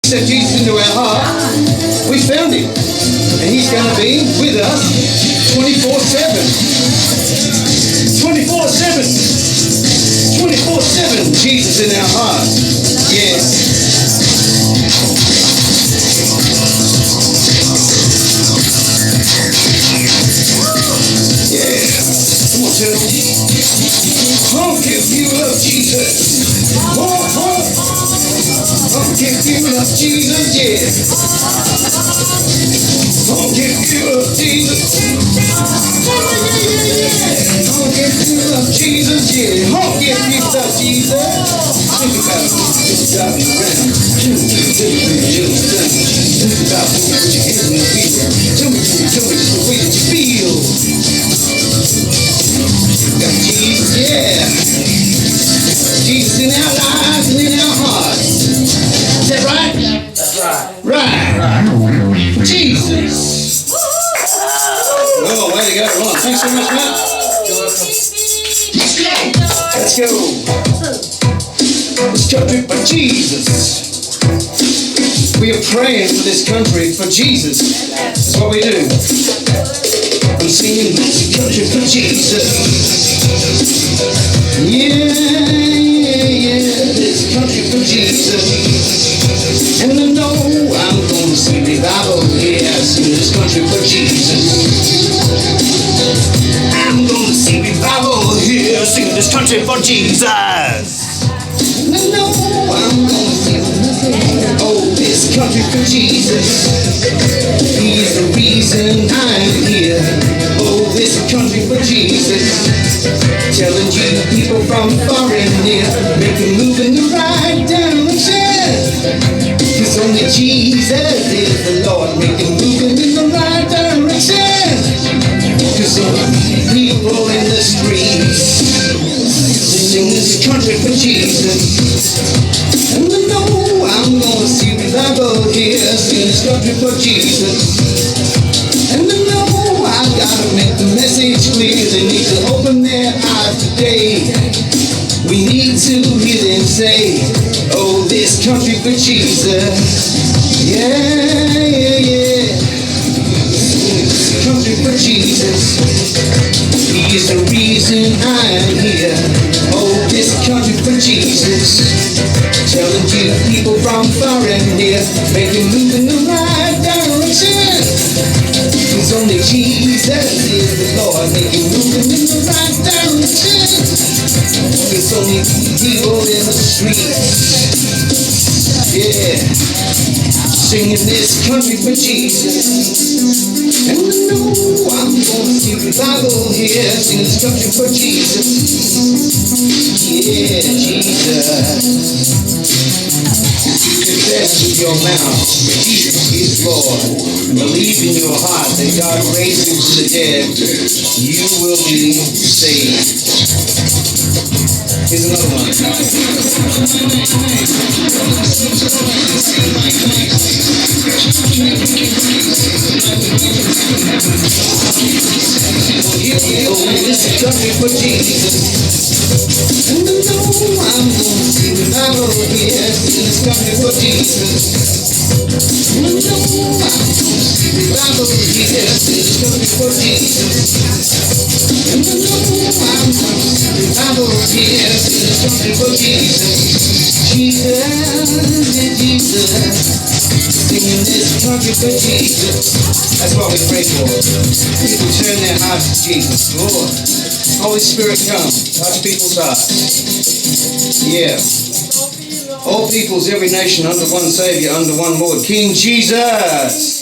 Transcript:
accept Jesus into our heart, we found him. And he's going to be with us 24/7. 24/7. 24/7. Jesus in our heart. Yes. Yeah. Come on, tell them. Honk if you love Jesus. Honk, honk. Honk if you love Jesus, yeah. Honk if you love Jesus. Honk if you love Jesus, yeah. Honk if you love Jesus. Think about it. It's driving around. Think about it. Put your hands in the wheel. Tell me the way that you feel. Got Jesus, yeah. Jesus in our lives and in our hearts. Is that right? That's right. Right. Jesus. Oh, way to go. Ron. Thanks so much, Matt. You're welcome. Let's go. This country for Jesus. We are praying for this country for Jesus. That's what we do. I'm singing this country for Jesus. Yeah, this country for Jesus. And I know I'm gonna see revival here. I sing this country for Jesus. I'm gonna see revival here. Sing this country for Jesus. And I know I'm gonna see oh, this country for Jesus. He's the reason I'm here. Oh, this country for Jesus. Telling you people from far and near, make them move in the right direction. Cause only Jesus is the Lord, make them move in the right direction. Cause only people in the streets sing this country for Jesus. And I know I'm gonna see revival here, sing this country for Jesus. And I know I gotta make the message clear. They need to open their eyes today. We need to hear them say, oh, this country for Jesus. Yeah, yeah, yeah. This country for Jesus. He is the reason I'm here. Oh, this country for Jesus. Telling you people from far and near, make them move in the right direction. Cause only Jesus is the Lord, make you move in the right direction. Cause only people in the streets, yeah, singing this country for Jesus. And I know I'm gonna see revival here, sing this country for Jesus. Yeah, Jesus. Confess with your mouth, Jesus is Lord. Believe in your heart that God raised him from the dead. You will be saved. Here's another one. This is country for Jesus. And I know I'm gonna see revival here. This country for Jesus. And I know I'm gonna see revival here. This country for Jesus. And I know I'm gonna see revival here. This country for Jesus. Jesus, Jesus. Singing this country for Jesus. That's what we pray for. People turn their hearts to Jesus. Lord, Holy Spirit, come. Touch people's hearts. Yeah. All peoples, every nation, under one Savior, under one Lord. King Jesus.